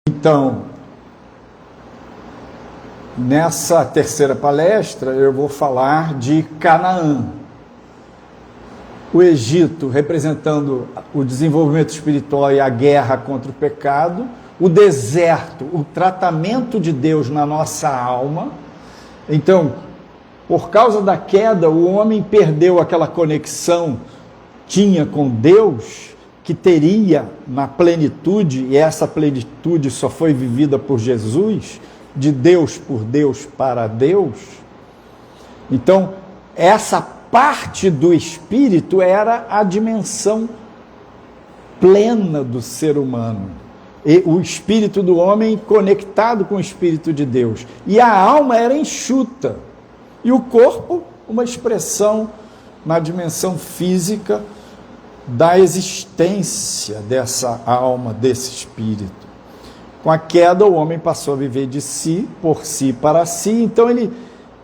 Então, nessa terceira palestra, eu vou falar de Canaã. O Egito representando o desenvolvimento espiritual e a guerra contra o pecado, o deserto, o tratamento de Deus na nossa alma. Então, por causa da queda, o homem perdeu aquela conexão tinha com Deus, que teria na plenitude, e essa plenitude só foi vivida por Jesus, de Deus por Deus para Deus. Então, essa parte do Espírito era a dimensão plena do ser humano. E o Espírito do homem conectado com o Espírito de Deus. E a alma era enxuta. E o corpo, uma expressão na dimensão física da existência dessa alma, desse Espírito. Com a queda, o homem passou a viver de si, por si, para si. Então ele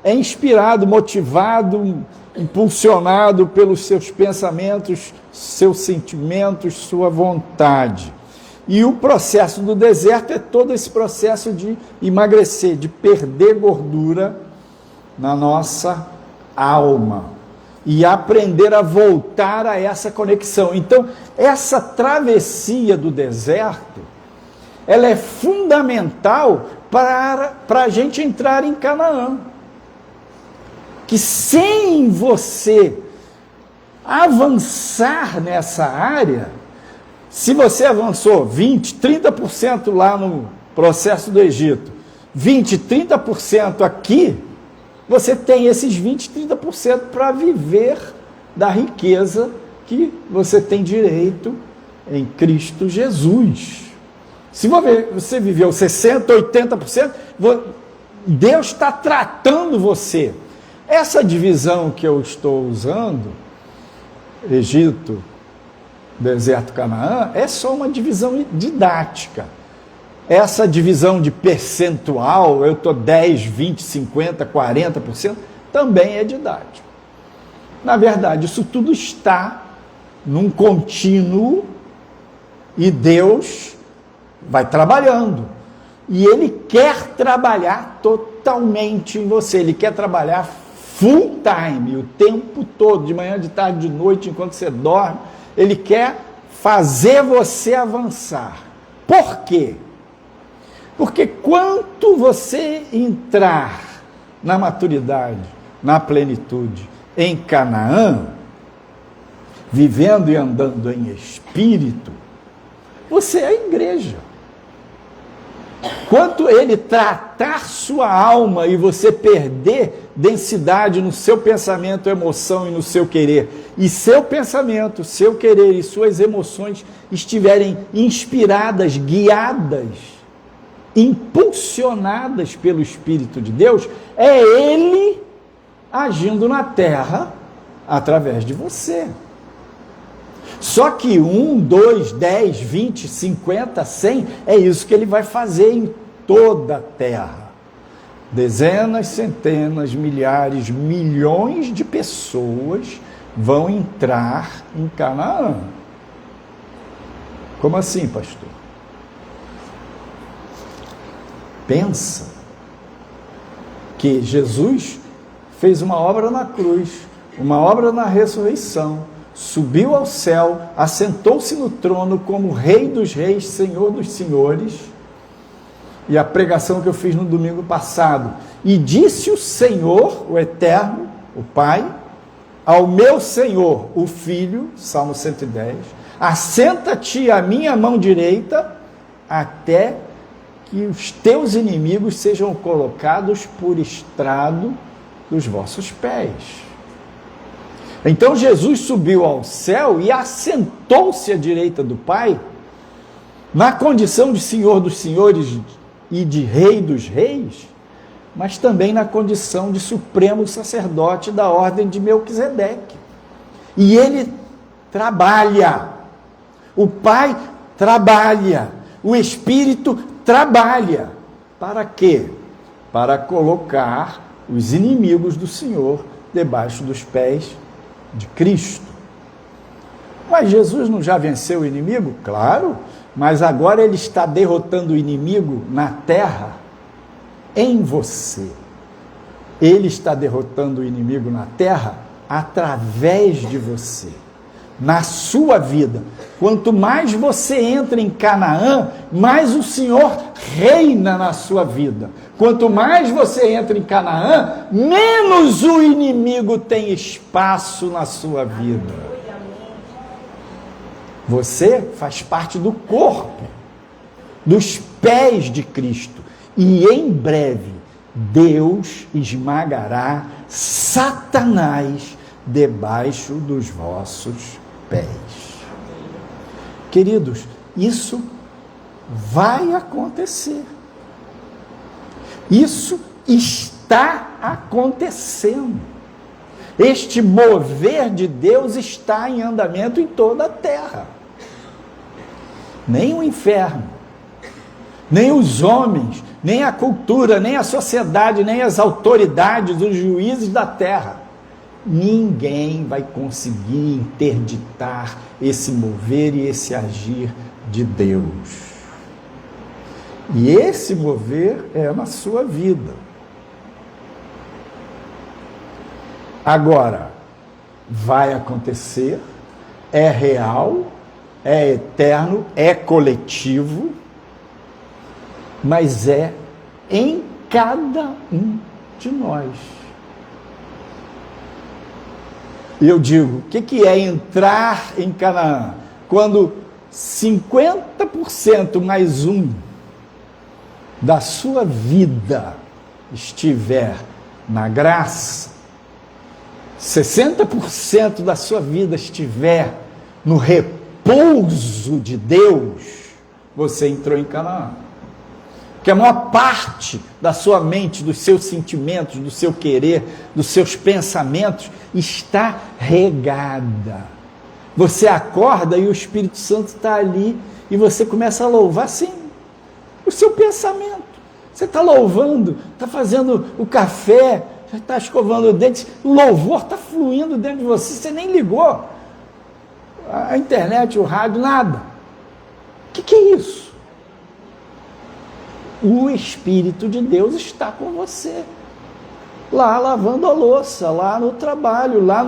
é inspirado, motivado, impulsionado pelos seus pensamentos, seus sentimentos, sua vontade. E o processo do deserto é todo esse processo de emagrecer, de perder gordura na nossa alma e aprender a voltar a essa conexão. Então, essa travessia do deserto, ela é fundamental para a gente entrar em Canaã. Que sem você avançar nessa área, se você avançou 20%, 30% lá no processo do Egito, 20%, 30% aqui, você tem esses 20%, 30% para viver da riqueza que você tem direito em Cristo Jesus. Se você viveu 60%, 80%, Deus está tratando você. Essa divisão que eu estou usando, Egito, deserto, Canaã, é só uma divisão didática. Essa divisão de percentual, eu estou 10, 20, 50, 40%, também é didático. Na verdade, isso tudo está num contínuo e Deus vai trabalhando. E Ele quer trabalhar totalmente em você. Ele quer trabalhar full time, o tempo todo, de manhã, de tarde, de noite, enquanto você dorme. Ele quer fazer você avançar. Por quê? Porque quanto você entrar na maturidade, na plenitude, em Canaã, vivendo e andando em espírito, você é a igreja. Quanto ele tratar sua alma e você perder densidade no seu pensamento, emoção e no seu querer, e seu pensamento, seu querer e suas emoções estiverem inspiradas, guiadas, impulsionadas pelo Espírito de Deus, é Ele agindo na terra através de você. Só que 1, 2, 10, 20, 50, 100, é isso que Ele vai fazer em toda a terra. Dezenas, centenas, milhares, milhões de pessoas vão entrar em Canaã. Como assim, pastor? Pensa que Jesus fez uma obra na cruz, uma obra na ressurreição, subiu ao céu, assentou-se no trono como Rei dos Reis, Senhor dos Senhores, e a pregação que eu fiz no domingo passado, e disse o Senhor, o Eterno, o Pai, ao meu Senhor, o Filho, Salmo 110, assenta-te à minha mão direita, até que os teus inimigos sejam colocados por estrado dos vossos pés. Então Jesus subiu ao céu e assentou-se à direita do Pai, na condição de Senhor dos Senhores e de Rei dos Reis, mas também na condição de supremo sacerdote da ordem de Melquisedeque. E ele trabalha, o Pai trabalha, o Espírito trabalha. Para quê? Para colocar os inimigos do Senhor debaixo dos pés de Cristo. Mas Jesus não já venceu o inimigo? Claro, mas agora ele está derrotando o inimigo na terra em você. Ele está derrotando o inimigo na terra através de você, na sua vida. Quanto mais você entra em Canaã, mais o Senhor reina na sua vida. Quanto mais você entra em Canaã, menos o inimigo tem espaço na sua vida. Você faz parte do corpo, dos pés de Cristo. E em breve, Deus esmagará Satanás debaixo dos vossos pés. Queridos, isso vai acontecer. Isso está acontecendo. Este mover de Deus está em andamento em toda a terra. Nem o inferno, nem os homens, nem a cultura, nem a sociedade, nem as autoridades, os juízes da terra, ninguém vai conseguir interditar esse mover e esse agir de Deus. E esse mover é na sua vida. Agora, vai acontecer, é real, é eterno, é coletivo, mas é em cada um de nós. E eu digo, o que é entrar em Canaã? Quando 50% mais um da sua vida estiver na graça, 60% da sua vida estiver no repouso de Deus, você entrou em Canaã. Porque a maior parte da sua mente, dos seus sentimentos, do seu querer, dos seus pensamentos, está regada. Você acorda e o Espírito Santo está ali e você começa a louvar, sim, o seu pensamento. Você está louvando, está fazendo o café, já está escovando os dentes, o louvor está fluindo dentro de você, você nem ligou a internet, o rádio, nada. O que é isso? O Espírito de Deus está com você, lá lavando a louça, lá no trabalho, lá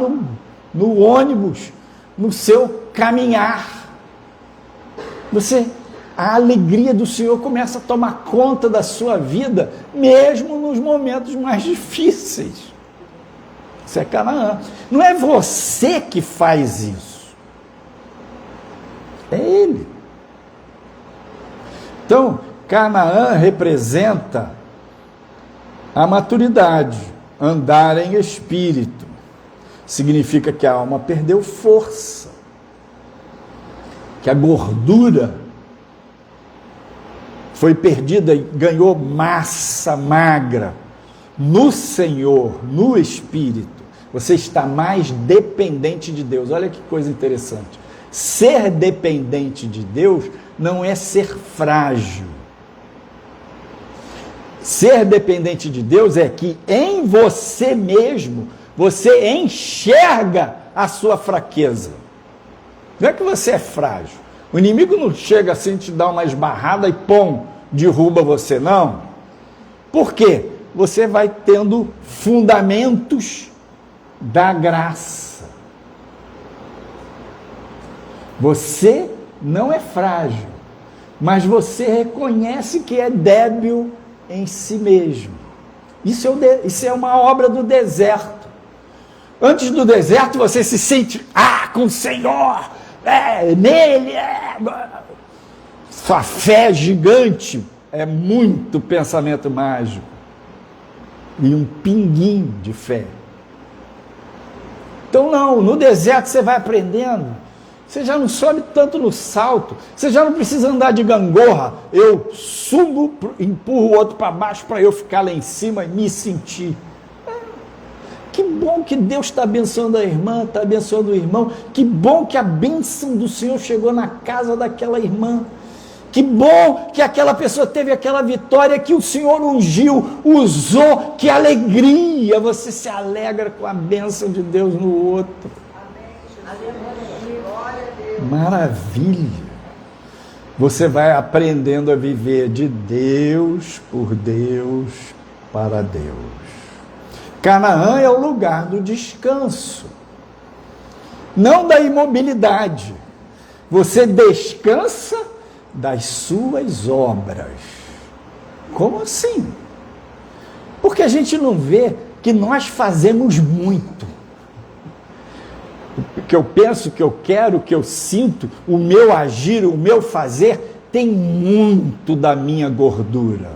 no ônibus, no seu caminhar. A alegria do Senhor começa a tomar conta da sua vida, mesmo nos momentos mais difíceis. Isso é Canaã. Não é você que faz isso, é Ele. Então, Canaã representa a maturidade, andar em espírito. Significa que a alma perdeu força, que a gordura foi perdida e ganhou massa magra. No Senhor, no Espírito, você está mais dependente de Deus. Olha que coisa interessante. Ser dependente de Deus não é ser frágil. Ser dependente de Deus é que em você mesmo, você enxerga a sua fraqueza. Não é que você é frágil. O inimigo não chega assim, te dá uma esbarrada e derruba você, não. Por quê? Você vai tendo fundamentos da graça. Você não é frágil, mas você reconhece que é débil em si mesmo. Isso é uma obra do deserto. Antes do deserto você se sente, com o Senhor, nele, sua fé gigante, é muito pensamento mágico e um pinguinho de fé. Então não, no deserto você vai aprendendo, você já não sobe tanto no salto, você já não precisa andar de gangorra, eu subo, empurro o outro para baixo para eu ficar lá em cima e me sentir. Que bom que Deus está abençoando a irmã, está abençoando o irmão, que bom que a bênção do Senhor chegou na casa daquela irmã, que bom que aquela pessoa teve aquela vitória que o Senhor ungiu, usou, que alegria, você se alegra com a bênção de Deus no outro. Maravilha. você vai aprendendo a viver de Deus, por Deus, para Deus. Canaã é o lugar do descanso, não da imobilidade. Você descansa das suas obras. Como assim? Porque a gente não vê que nós fazemos muito. O que eu penso, o que eu quero, o que eu sinto, o meu agir, o meu fazer, tem muito da minha gordura.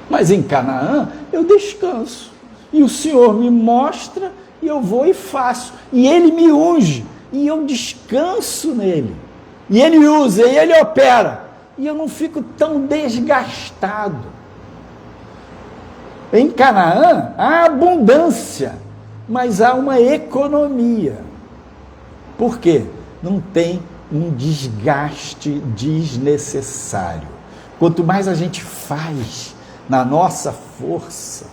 Mas em Canaã, eu descanso. E o Senhor me mostra, e eu vou e faço. E Ele me unge, e eu descanso nele. E Ele usa, e Ele opera. E eu não fico tão desgastado. Em Canaã, há abundância, mas há uma economia. Por quê? Não tem um desgaste desnecessário. Quanto mais a gente faz na nossa força,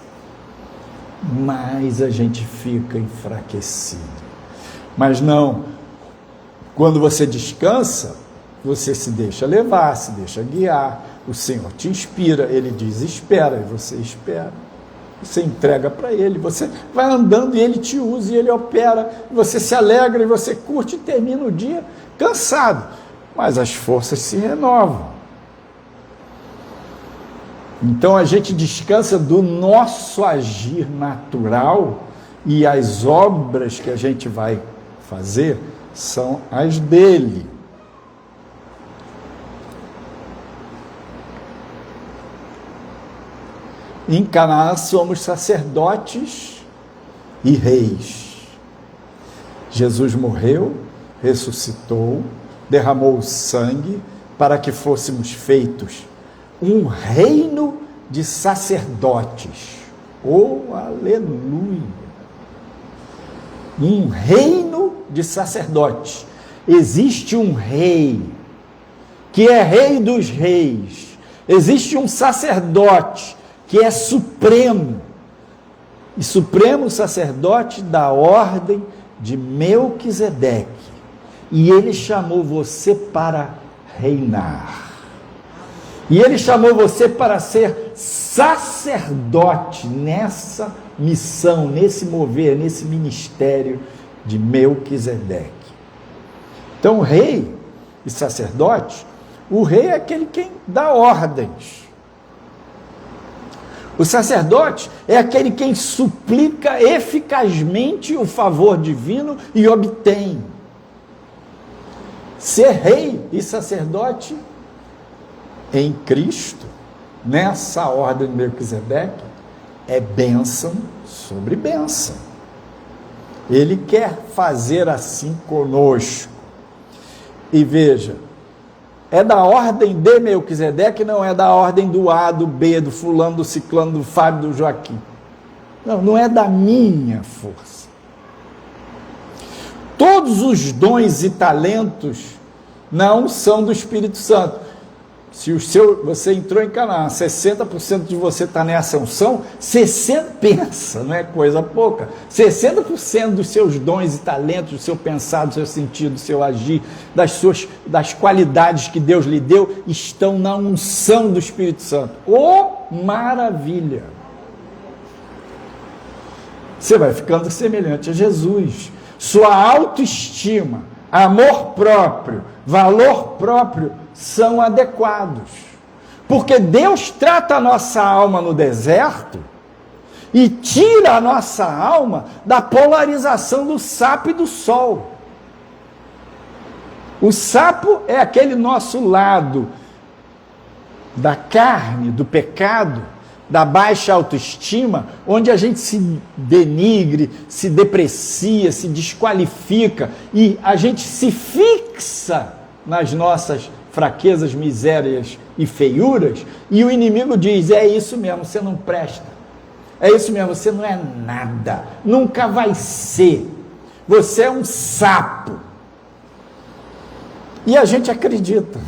mais a gente fica enfraquecido. Mas não, quando você descansa, você se deixa levar, se deixa guiar, o Senhor te inspira, Ele diz espera, e você espera. Você entrega para Ele, você vai andando e Ele te usa e Ele opera, você se alegra e você curte e termina o dia cansado, mas as forças se renovam. Então a gente descansa do nosso agir natural e as obras que a gente vai fazer são as dele. Em Canaã somos sacerdotes e reis. Jesus morreu, ressuscitou, derramou o sangue para que fôssemos feitos um reino de sacerdotes. Oh, aleluia! Um reino de sacerdotes. Existe um rei, que é rei dos reis. Existe um sacerdote, que é supremo, e supremo sacerdote da ordem de Melquisedeque, e ele chamou você para reinar, e ele chamou você para ser sacerdote nessa missão, nesse mover, nesse ministério de Melquisedeque. Então, rei e sacerdote, o rei é aquele quem dá ordens. O sacerdote é aquele quem suplica eficazmente o favor divino e obtém. Ser rei e sacerdote em Cristo, nessa ordem de Melquisedeque, é bênção sobre bênção. Ele quer fazer assim conosco. E veja, é da ordem de Melquisedeque, não é da ordem do A, do B, do fulano, do ciclano, do Fábio, do Joaquim. Não, não é da minha força. Todos os dons e talentos não são do Espírito Santo. Se você entrou em Canaã, 60% de você está nessa unção, 60%, pensa, não é coisa pouca, 60% dos seus dons e talentos, do seu pensar, do seu sentido, do seu agir, das qualidades que Deus lhe deu, estão na unção do Espírito Santo. Oh, maravilha! Você vai ficando semelhante a Jesus. Sua autoestima, amor próprio, valor próprio são adequados, porque Deus trata a nossa alma no deserto e tira a nossa alma da polarização do sapo e do sol. O sapo é aquele nosso lado da carne, do pecado, da baixa autoestima, onde a gente se denigre, se deprecia, se desqualifica e a gente se fixa nas nossas fraquezas, misérias e feiuras, e o inimigo diz, é isso mesmo, você não presta, é isso mesmo, você não é nada, nunca vai ser, você é um sapo. E a gente acredita.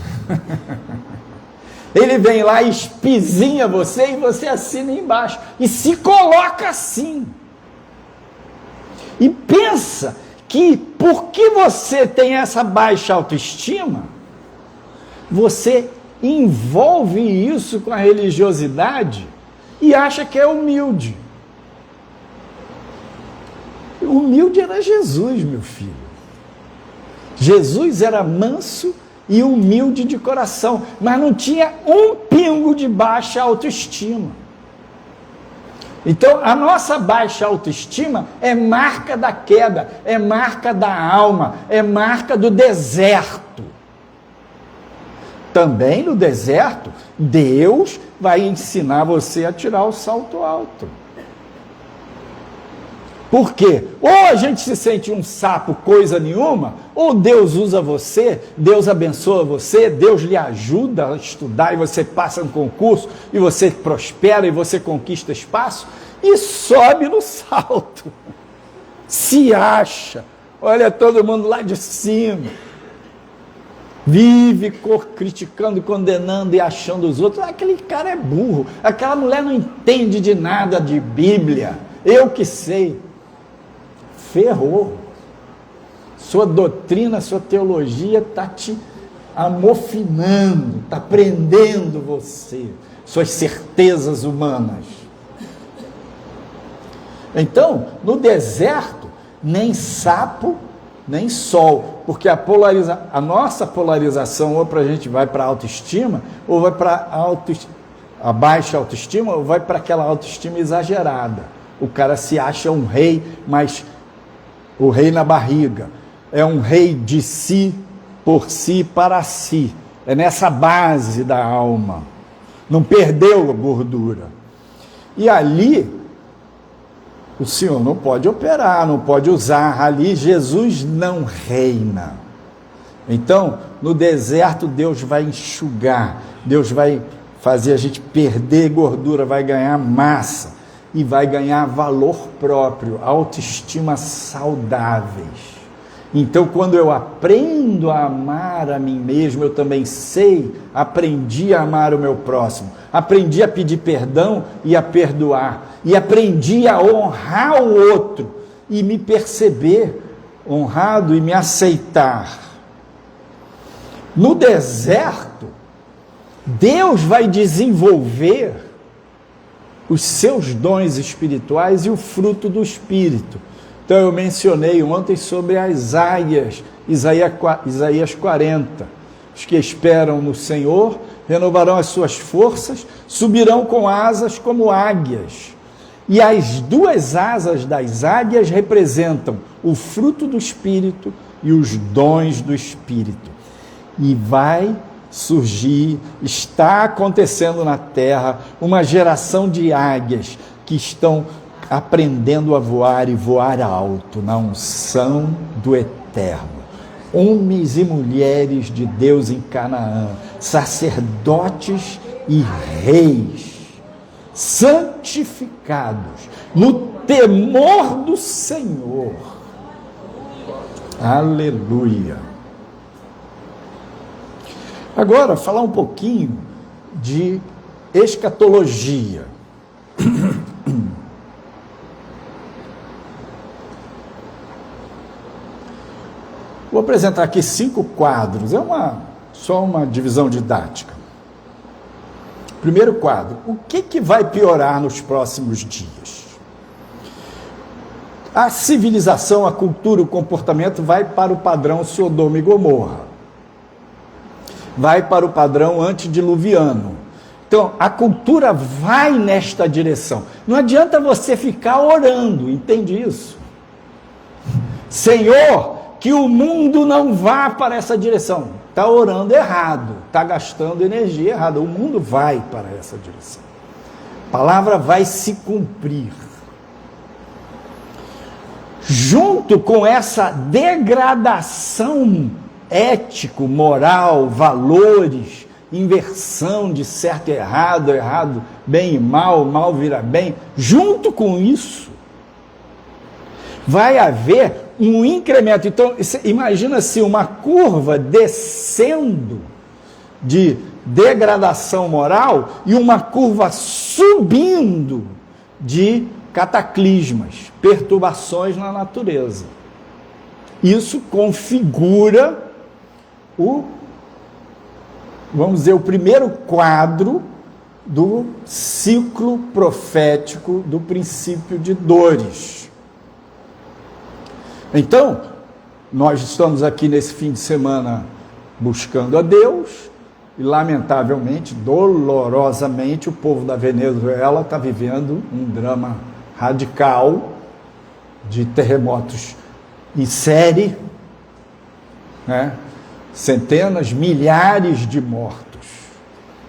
Ele vem lá e espizinha você, e você assina embaixo, e se coloca assim, e pensa que porque você tem essa baixa autoestima, você envolve isso com a religiosidade e acha que é humilde. Humilde era Jesus, meu filho. Jesus era manso e humilde de coração, mas não tinha um pingo de baixa autoestima. Então, a nossa baixa autoestima é marca da queda, é marca da alma, é marca do deserto. Também no deserto, Deus vai ensinar você a tirar o salto alto. Por quê? Ou a gente se sente um sapo coisa nenhuma, ou Deus usa você, Deus abençoa você, Deus lhe ajuda a estudar e você passa no concurso, e você prospera e você conquista espaço, e sobe no salto. Se acha, olha todo mundo lá de cima. Vive criticando, condenando e achando os outros. Aquele cara é burro, aquela mulher não entende de nada de Bíblia, eu que sei. Ferrou. Sua doutrina, sua teologia está te amofinando, está prendendo você, suas certezas humanas. Então, no deserto, nem sapo, nem sol, porque a nossa polarização, ou a gente vai para a autoestima, ou vai para a baixa autoestima, ou vai para aquela autoestima exagerada. O cara se acha um rei, mas o rei na barriga, é um rei de si, por si, para si. É nessa base da alma. Não perdeu a gordura. E ali, o Senhor não pode operar, não pode usar. Ali, Jesus não reina. Então, no deserto, Deus vai enxugar. Deus vai fazer a gente perder gordura, vai ganhar massa. E vai ganhar valor próprio, autoestima saudáveis. Então, quando eu aprendo a amar a mim mesmo, eu também aprendi a amar o meu próximo, aprendi a pedir perdão e a perdoar, e aprendi a honrar o outro, e me perceber honrado e me aceitar. No deserto, Deus vai desenvolver os seus dons espirituais e o fruto do Espírito. Então eu mencionei ontem sobre as águias, Isaías 40. Os que esperam no Senhor renovarão as suas forças, subirão com asas como águias. E as duas asas das águias representam o fruto do Espírito e os dons do Espírito. E vai surgir, está acontecendo na terra, uma geração de águias que estão aprendendo a voar e voar alto na unção do Eterno. Homens e mulheres de Deus em Canaã, sacerdotes e reis, santificados no temor do Senhor. Aleluia. Agora, falar um pouquinho de escatologia. Vou apresentar aqui 5 quadros, só uma divisão didática. Primeiro quadro, o que vai piorar nos próximos dias? A civilização, a cultura, o comportamento vai para o padrão Sodoma e Gomorra. Vai para o padrão antediluviano. Então, a cultura vai nesta direção. Não adianta você ficar orando, entende isso? Senhor, que o mundo não vá para essa direção. Está orando errado, está gastando energia errada. O mundo vai para essa direção. A palavra vai se cumprir. Junto com essa degradação ético, moral, valores, inversão de certo e errado, errado, bem e mal, mal vira bem, junto com isso, vai haver um incremento. Então, imagina-se uma curva descendo de degradação moral e uma curva subindo de cataclismas, perturbações na natureza. Isso configura vamos dizer, o primeiro quadro do ciclo profético do princípio de dores. Então, nós estamos aqui nesse fim de semana buscando a Deus e, lamentavelmente, dolorosamente, o povo da Venezuela está vivendo um drama radical de terremotos em série, né? Centenas, milhares de mortos,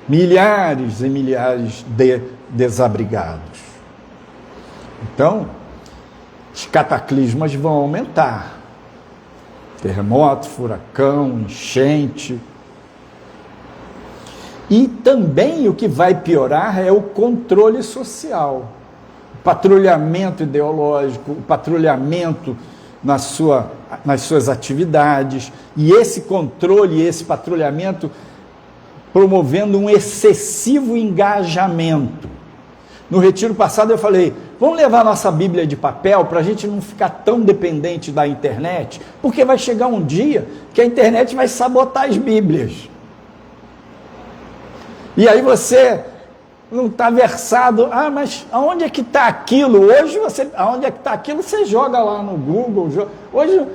milhares e milhares de desabrigados. Então, os cataclismas vão aumentar. Terremoto, furacão, enchente. E também o que vai piorar é o controle social. O patrulhamento ideológico, o patrulhamento nas suas atividades. E esse controle, esse patrulhamento promovendo um excessivo engajamento. No retiro passado eu falei, vamos levar nossa Bíblia de papel para a gente não ficar tão dependente da internet, porque vai chegar um dia que a internet vai sabotar as Bíblias. E aí você não está versado, mas aonde é que está aquilo? Hoje, aonde é que está aquilo? Você joga lá no Google. Hoje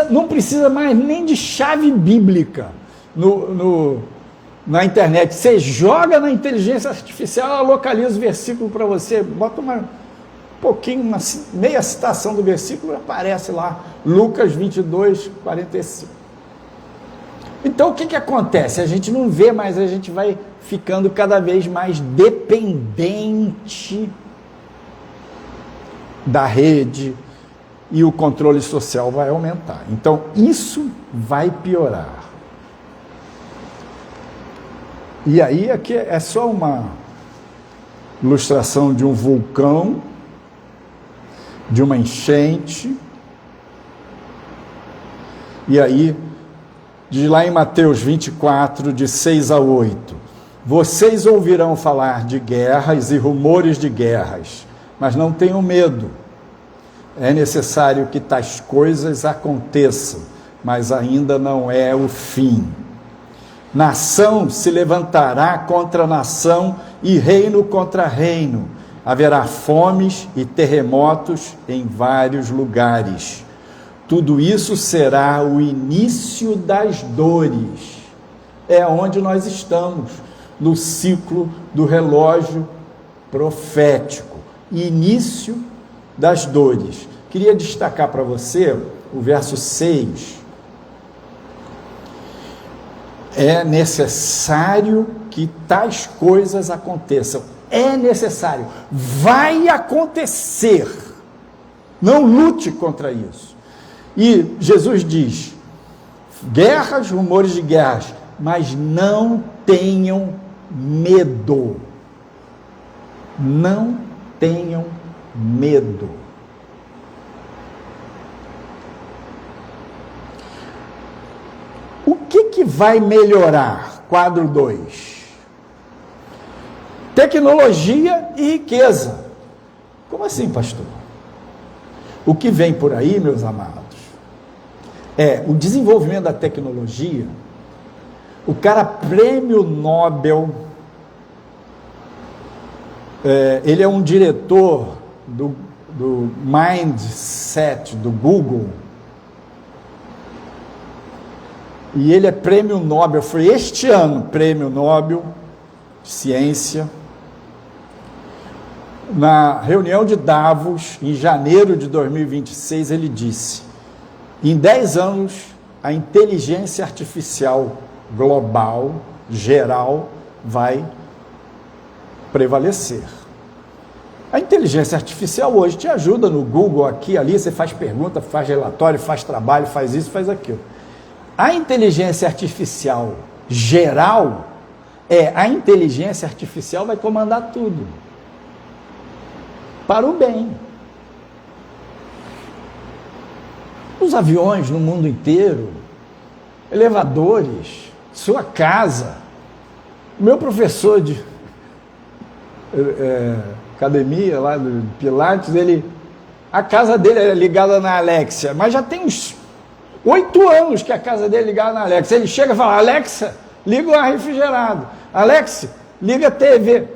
não precisa mais nem de chave bíblica na internet. Você joga na inteligência artificial, ela localiza o versículo para você, bota pouquinho, meia citação do versículo, aparece lá, Lucas 22, 45. Então o que acontece? A gente não vê, mas a gente vai ficando cada vez mais dependente da rede e o controle social vai aumentar. Então isso vai piorar. E aí aqui é só uma ilustração de um vulcão, de uma enchente. E aí, diz lá em Mateus 24, de 6 a 8, vocês ouvirão falar de guerras e rumores de guerras, mas não tenham medo. É necessário que tais coisas aconteçam, mas ainda não é o fim. Nação se levantará contra nação e reino contra reino. Haverá fomes e terremotos em vários lugares. Tudo isso será o início das dores. É onde nós estamos, no ciclo do relógio profético. Início das dores. Queria destacar para você o verso 6. É necessário que tais coisas aconteçam. É necessário. Vai acontecer. Não lute contra isso. E Jesus diz, guerras, rumores de guerras, mas não tenham medo. Não tenham medo. O que vai melhorar? Quadro 2. Tecnologia e riqueza. Como assim, pastor? O que vem por aí, meus amados, é o desenvolvimento da tecnologia. O cara prêmio Nobel, ele é um diretor do Mindset, do Google, e ele é prêmio Nobel, foi este ano prêmio Nobel de Ciência. Na reunião de Davos, em janeiro de 2026, ele disse, em 10 anos, a inteligência artificial global, geral, vai prevalecer. A inteligência artificial hoje te ajuda no Google, aqui, ali, você faz pergunta, faz relatório, faz trabalho, faz isso, faz aquilo. A inteligência artificial geral a inteligência artificial vai comandar tudo. Para o bem. Os aviões no mundo inteiro, elevadores, sua casa. O meu professor de academia lá do Pilates, a casa dele é ligada na Alexa, mas já tem uns 8 anos que a casa dele é ligada na Alexa. Ele chega e fala, Alexa, liga o ar refrigerado. Alex, liga a TV.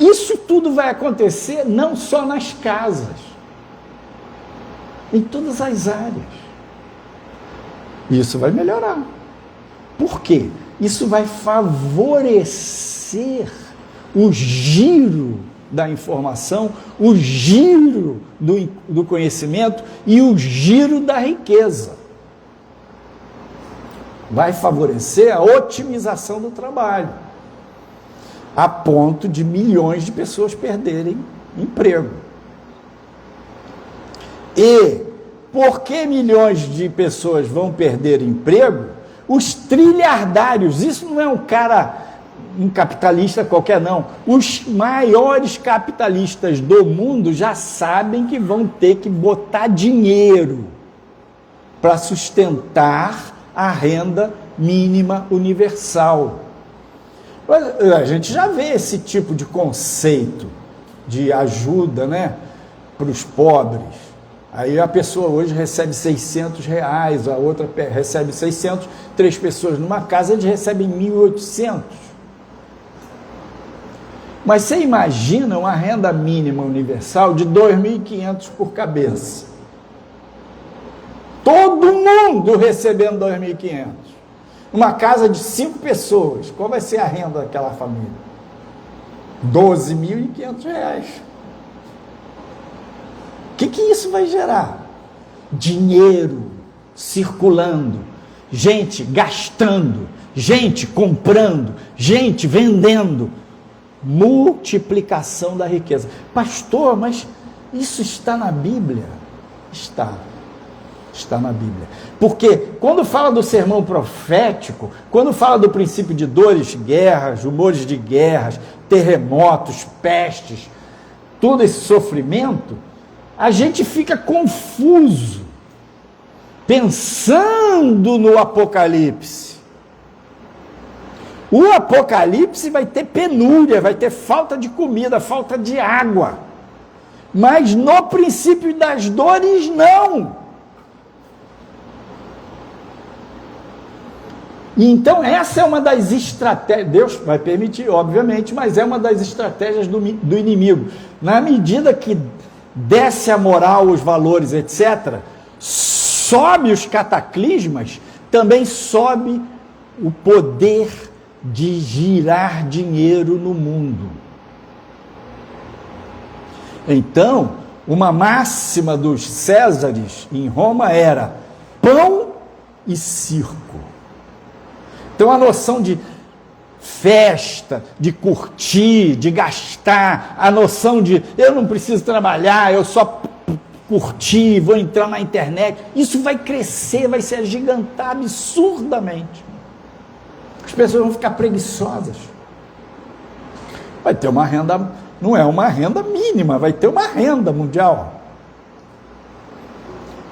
Isso tudo vai acontecer não só nas casas, em todas as áreas. Isso vai melhorar. Por quê? Isso vai favorecer o giro da informação, o giro do conhecimento e o giro da riqueza. Vai favorecer a otimização do trabalho, a ponto de milhões de pessoas perderem emprego. E por que milhões de pessoas vão perder emprego? Os trilhardários, isso não é um capitalista qualquer não, os maiores capitalistas do mundo já sabem que vão ter que botar dinheiro para sustentar a renda mínima universal. A gente já vê esse tipo de conceito de ajuda, né, para os pobres. Aí a pessoa hoje recebe R$600, a outra recebe 600, 3 pessoas numa casa, eles recebem 1.800. Mas você imagina uma renda mínima universal de 2.500 por cabeça. Todo mundo recebendo 2.500. Uma casa de 5 pessoas, qual vai ser a renda daquela família? R$12.500. O que isso vai gerar? Dinheiro circulando, gente gastando, gente comprando, gente vendendo. Multiplicação da riqueza. Pastor, mas isso está na Bíblia? Está na Bíblia. Porque quando fala do sermão profético, quando fala do princípio de dores, guerras, rumores de guerras, terremotos, pestes, todo esse sofrimento, a gente fica confuso, pensando no Apocalipse. O Apocalipse vai ter penúria, vai ter falta de comida, falta de água. Mas no princípio das dores, não. Então, essa é uma das estratégias, Deus vai permitir, obviamente, mas é uma das estratégias do inimigo. Na medida que desce a moral, os valores, etc., sobe os cataclismas, também sobe o poder de girar dinheiro no mundo. Então, uma máxima dos Césares em Roma era pão e circo. Então, a noção de festa, de curtir, de gastar, a noção de eu não preciso trabalhar, eu só curtir, vou entrar na internet, isso vai crescer, vai se agigantar absurdamente. As pessoas vão ficar preguiçosas. Vai ter uma renda, não é uma renda mínima, vai ter uma renda mundial.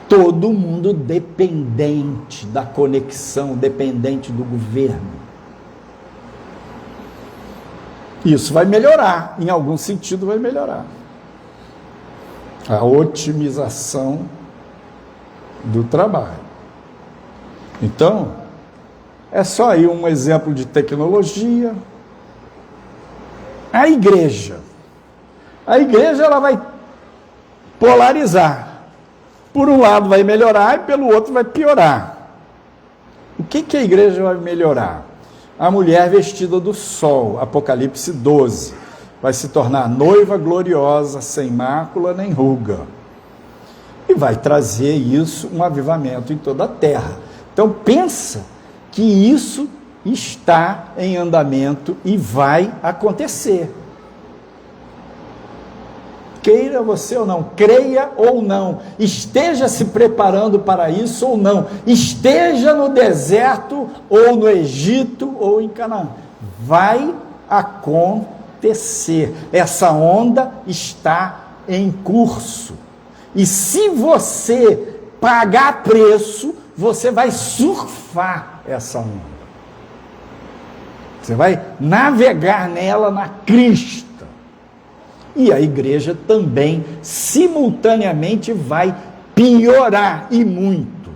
Todo mundo dependente da conexão, dependente do governo. Isso vai melhorar, em algum sentido vai melhorar. A otimização do trabalho. Então, é só aí um exemplo de tecnologia. A igreja ela vai polarizar. Por um lado vai melhorar e pelo outro vai piorar. O que a igreja vai melhorar? A mulher vestida do sol, Apocalipse 12, vai se tornar noiva gloriosa, sem mácula nem ruga. E vai trazer isso, um avivamento em toda a terra. Então pensa que isso está em andamento e vai acontecer. Queira você ou não, creia ou não, esteja se preparando para isso ou não, esteja no deserto ou no Egito ou em Canaã, vai acontecer. Essa onda está em curso. E se você pagar preço, você vai surfar essa onda. Você vai navegar nela na crista. E a igreja também, simultaneamente, vai piorar, e muito.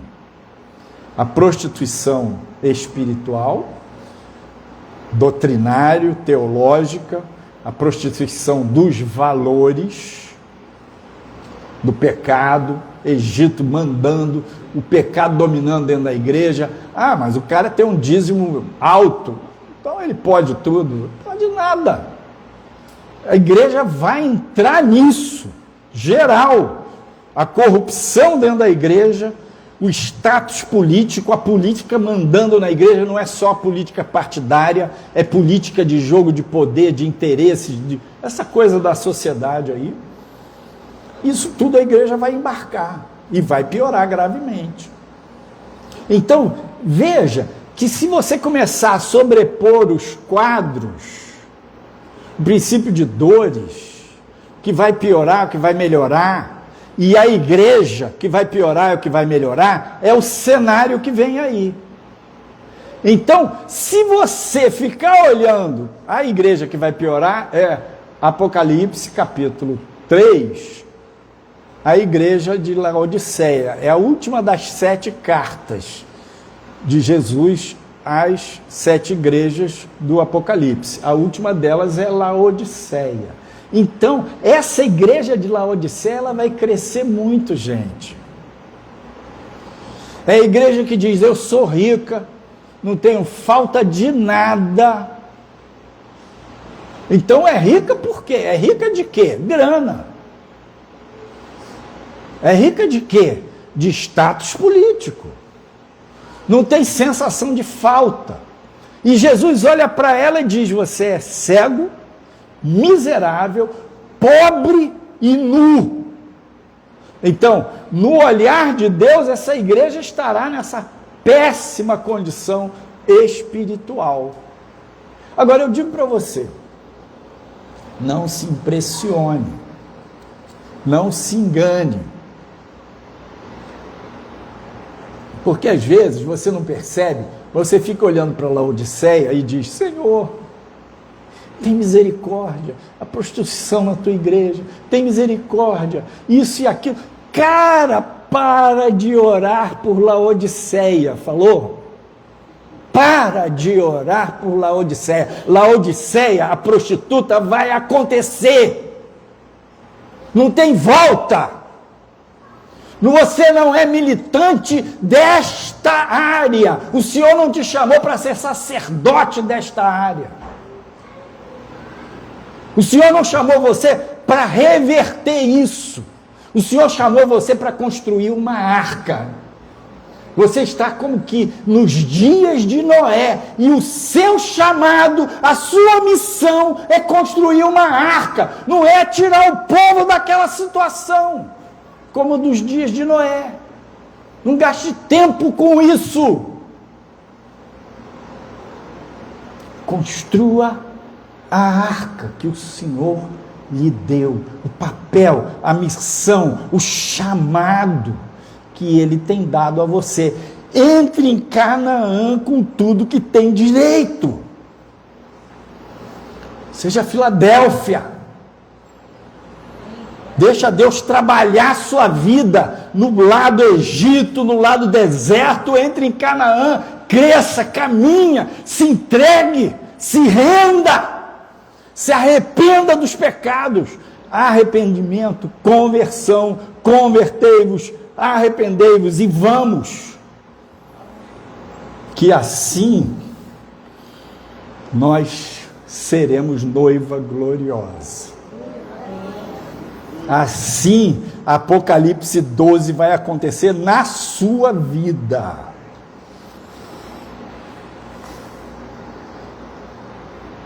A prostituição espiritual, doutrinário, teológica, a prostituição dos valores, do pecado, Egito mandando, o pecado dominando dentro da igreja. Ah, mas o cara tem um dízimo alto, então ele pode tudo. Não pode nada. A igreja vai entrar nisso, geral. A corrupção dentro da igreja, o status político, a política mandando na igreja, não é só política partidária, é política de jogo de poder, de interesses, essa coisa da sociedade aí. Isso tudo a igreja vai embarcar e vai piorar gravemente. Então, veja que se você começar a sobrepor os quadros, o princípio de dores, que vai piorar, que vai melhorar, e a igreja, que vai piorar e o que vai melhorar, é o cenário que vem aí. Então, se você ficar olhando a igreja que vai piorar, é Apocalipse capítulo 3, a igreja de Laodiceia. É a última das 7 cartas de Jesus às 7 igrejas do Apocalipse. A última delas é Laodiceia. Então, essa igreja de Laodiceia, ela vai crescer muito, gente. É a igreja que diz, eu sou rica, não tenho falta de nada. Então é rica por quê? É rica de quê? Grana. É rica de quê? De status político. Não tem sensação de falta. E Jesus olha para ela e diz, você é cego, miserável, pobre e nu. Então, no olhar de Deus, essa igreja estará nessa péssima condição espiritual. Agora eu digo para você, não se impressione, não se engane, porque às vezes você não percebe, você fica olhando para Laodiceia e diz, Senhor, tem misericórdia, a prostituição na tua igreja, tem misericórdia, isso e aquilo. Cara, para de orar por Laodiceia, falou? Para de orar por Laodiceia. Laodiceia, a prostituta, vai acontecer. Não tem volta. Você não é militante desta área. O Senhor não te chamou para ser sacerdote desta área. O Senhor não chamou você para reverter isso. O Senhor chamou você para construir uma arca. Você está como que nos dias de Noé. E o seu chamado, a sua missão é construir uma arca. Não é tirar o povo daquela situação, como dos dias de Noé. Não gaste tempo com isso. Construa a arca que o Senhor lhe deu, o papel, a missão, o chamado que Ele tem dado a você. Entre em Canaã com tudo que tem direito. Seja Filadélfia. Deixa Deus trabalhar a sua vida no lado Egito, no lado deserto. Entre em Canaã, cresça, caminha, se entregue, se renda. Se arrependa dos pecados. Arrependimento, conversão, convertei-vos, arrependei-vos e vamos. Que assim nós seremos noiva gloriosa. Assim, Apocalipse 12 vai acontecer na sua vida.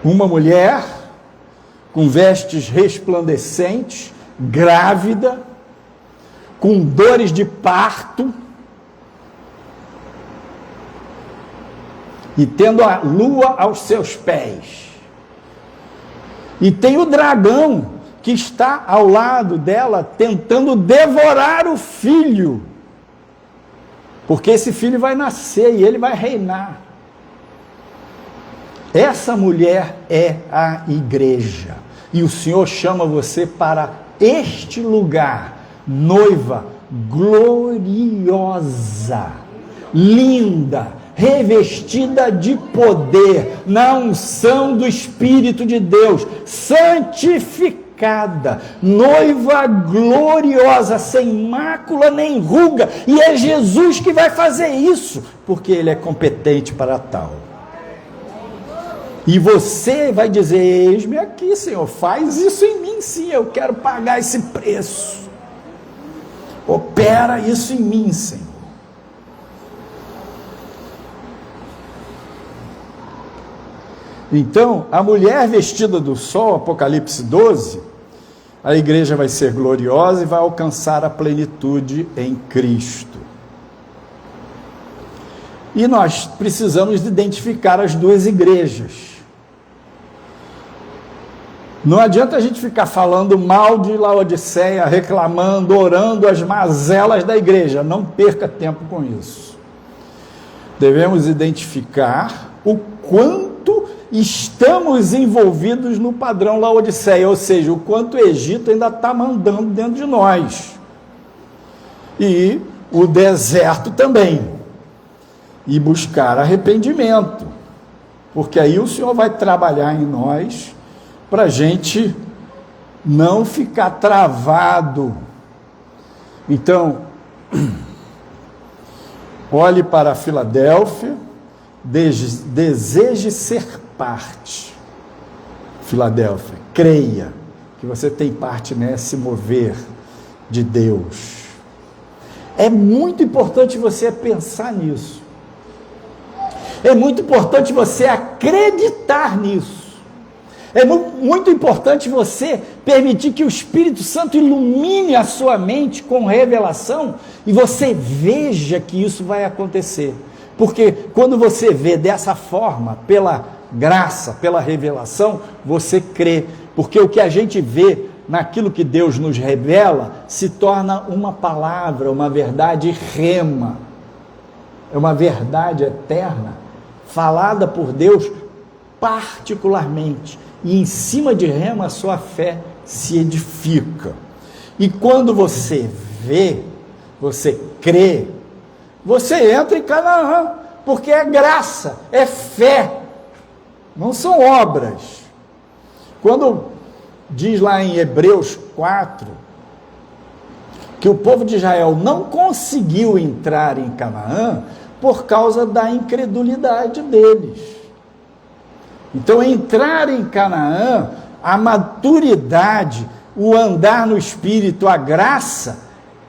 Uma mulher com vestes resplandecentes, grávida, com dores de parto, e tendo a lua aos seus pés. E tem o dragão que está ao lado dela, tentando devorar o filho, porque esse filho vai nascer e ele vai reinar. Essa mulher é a igreja, e o Senhor chama você para este lugar, noiva gloriosa, linda, revestida de poder, na unção do Espírito de Deus, santificada, noiva gloriosa, sem mácula nem ruga, e é Jesus que vai fazer isso, porque Ele é competente para tal. E você vai dizer: eis-me aqui, Senhor, faz isso em mim, sim, eu quero pagar esse preço, opera isso em mim, Senhor. Então, a mulher vestida do sol, Apocalipse 12, a igreja vai ser gloriosa e vai alcançar a plenitude em Cristo. E nós precisamos identificar as duas igrejas. Não adianta a gente ficar falando mal de Laodiceia, reclamando, orando as mazelas da igreja. Não perca tempo com isso. Devemos identificar o quanto estamos envolvidos no padrão Laodiceia, ou seja, o quanto o Egito ainda está mandando dentro de nós. E o deserto também. E buscar arrependimento. Porque aí o Senhor vai trabalhar em nós para a gente não ficar travado. Então, olhe para a Filadélfia, deseje ser parte. Filadélfia, creia que você tem parte nesse mover de Deus. É muito importante você pensar nisso. É muito importante você acreditar nisso. É muito importante você permitir que o Espírito Santo ilumine a sua mente com revelação e você veja que isso vai acontecer. Porque quando você vê dessa forma, pela graça, pela revelação, você crê. Porque o que a gente vê naquilo que Deus nos revela se torna uma palavra, uma verdade rema. É uma verdade eterna, falada por Deus particularmente. E em cima de rema a sua fé se edifica. E quando você vê, você crê, você entra em Canaã, porque é graça, é fé, não são obras. Quando diz lá em Hebreus 4, que o povo de Israel não conseguiu entrar em Canaã por causa da incredulidade deles. Então, entrar em Canaã, a maturidade, o andar no Espírito, a graça,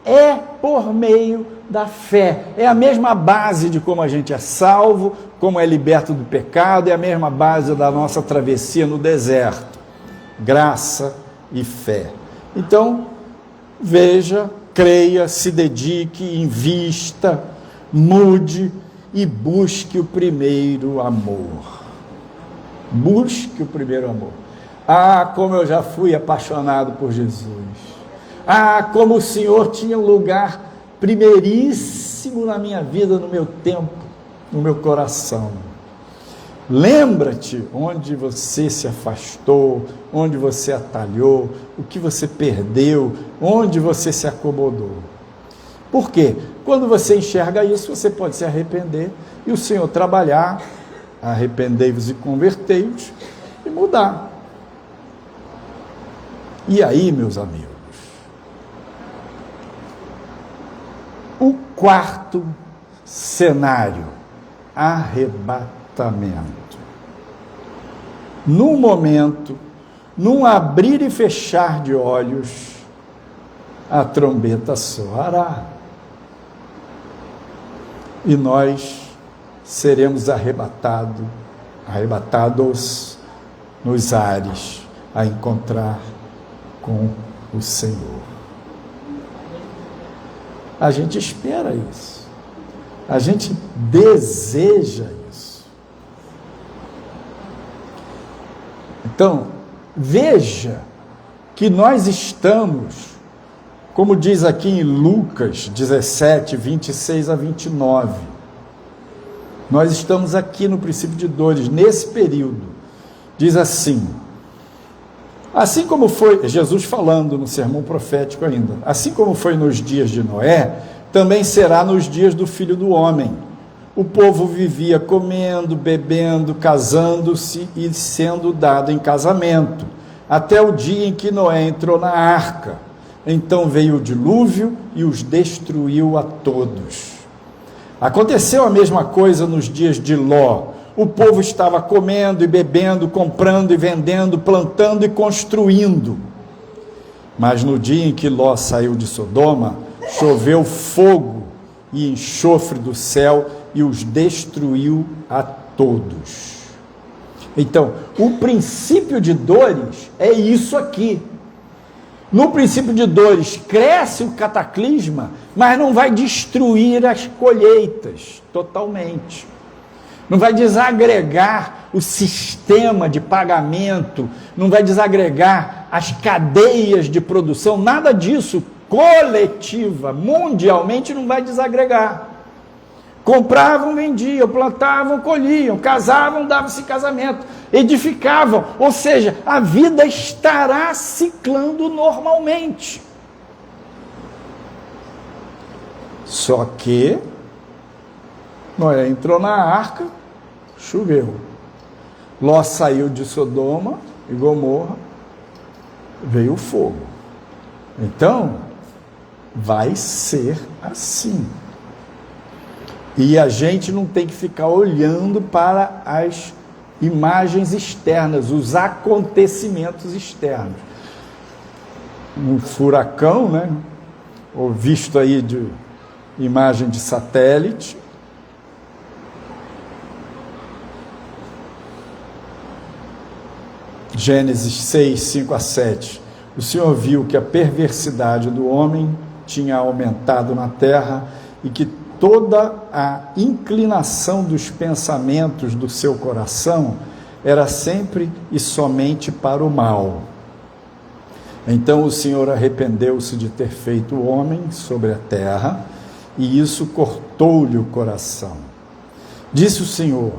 é por meio da fé. É a mesma base de como a gente é salvo, como é liberto do pecado, é a mesma base da nossa travessia no deserto. Graça e fé. Então, veja, creia, se dedique, invista, mude e busque o primeiro amor. Busque o primeiro amor. Ah, como eu já fui apaixonado por Jesus. Ah, como o Senhor tinha um lugar primeiríssimo na minha vida, no meu tempo, no meu coração. Lembra-te onde você se afastou, onde você atalhou, o que você perdeu, onde você se acomodou. Por quê? Quando você enxerga isso, você pode se arrepender e o Senhor trabalhar. Arrependei-vos e convertei-vos e mudar. E aí, meus amigos, o quarto cenário, arrebatamento. Num momento, num abrir e fechar de olhos, a trombeta soará. E nós seremos arrebatados nos ares, a encontrar com o Senhor. A gente espera isso, a gente deseja isso. Então, veja que nós estamos, como diz aqui em Lucas 17, 26 a 29, nós estamos aqui no princípio de dores, nesse período. Diz assim como foi, Jesus falando no sermão profético ainda, assim como foi nos dias de Noé, também será nos dias do Filho do Homem. o povo vivia comendo, bebendo, casando-se e sendo dado em casamento, até o dia em que Noé entrou na arca. Então veio o dilúvio e os destruiu a todos. Aconteceu a mesma coisa nos dias de Ló. O povo estava comendo e bebendo, comprando e vendendo, plantando e construindo. Mas no dia em que Ló saiu de Sodoma, choveu fogo e enxofre do céu e os destruiu a todos. Então, o princípio de dores é isso aqui. No princípio de dores, cresce o cataclisma, mas não vai destruir as colheitas totalmente. Não vai desagregar o sistema de pagamento, não vai desagregar as cadeias de produção, nada disso, coletiva, mundialmente, não vai desagregar. Compravam, vendiam, plantavam, colhiam, casavam, davam-se casamento, edificavam, ou seja, a vida estará ciclando normalmente. Só que Noé entrou na arca, choveu. Ló saiu de Sodoma e Gomorra, veio o fogo. Então, vai ser assim. E a gente não tem que ficar olhando para as imagens externas, os acontecimentos externos. Um furacão, né? Ou visto aí de imagem de satélite. Gênesis 6, 5 a 7. O Senhor viu que a perversidade do homem tinha aumentado na terra e que toda a inclinação dos pensamentos do seu coração era sempre e somente para o mal. Então o Senhor arrependeu-se de ter feito o homem sobre a terra, e isso cortou-lhe o coração. Disse o Senhor: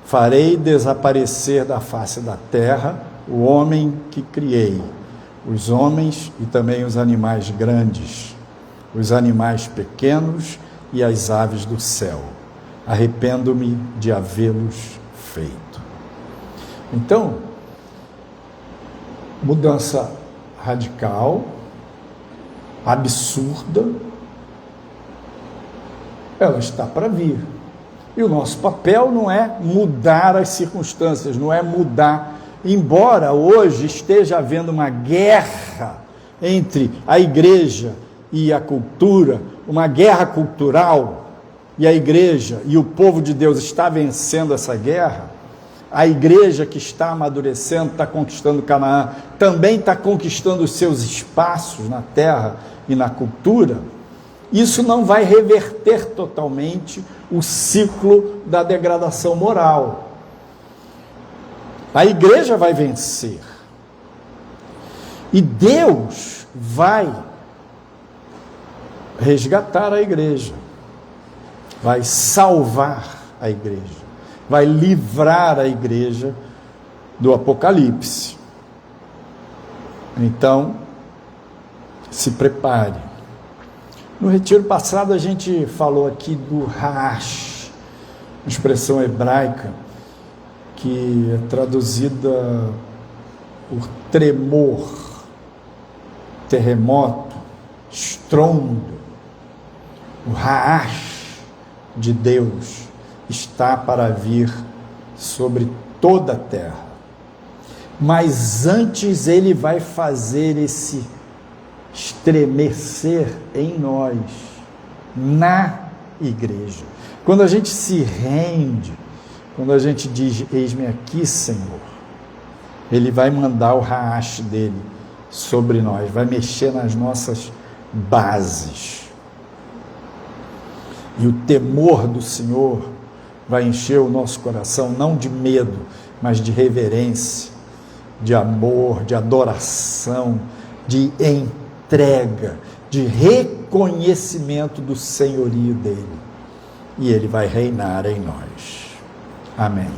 farei desaparecer da face da terra o homem que criei, os homens e também os animais grandes, os animais pequenos e as aves do céu. Arrependo-me de havê-los feito. Então, mudança radical, absurda, ela está para vir. E o nosso papel não é mudar as circunstâncias, não é mudar. Embora hoje esteja havendo uma guerra entre a igreja e a cultura, uma guerra cultural, e a igreja e o povo de Deus está vencendo essa guerra, a igreja que está amadurecendo, está conquistando Canaã, também está conquistando os seus espaços na terra e na cultura, isso não vai reverter totalmente o ciclo da degradação moral. A igreja vai vencer. E Deus vai resgatar a igreja. Vai salvar a igreja. Vai livrar a igreja do Apocalipse. Então, se prepare. No retiro passado a gente falou aqui do Raash, expressão hebraica, que é traduzida por tremor, terremoto, estrondo. O Raash de Deus está para vir sobre toda a terra. Mas antes ele vai fazer esse estremecer em nós, na igreja. Quando a gente se rende, quando a gente diz, eis-me aqui, Senhor, ele vai mandar o Raash dele sobre nós, vai mexer nas nossas bases. E o temor do Senhor vai encher o nosso coração, não de medo, mas de reverência, de amor, de adoração, de entrega, de reconhecimento do senhorio dele. E ele vai reinar em nós. Amém.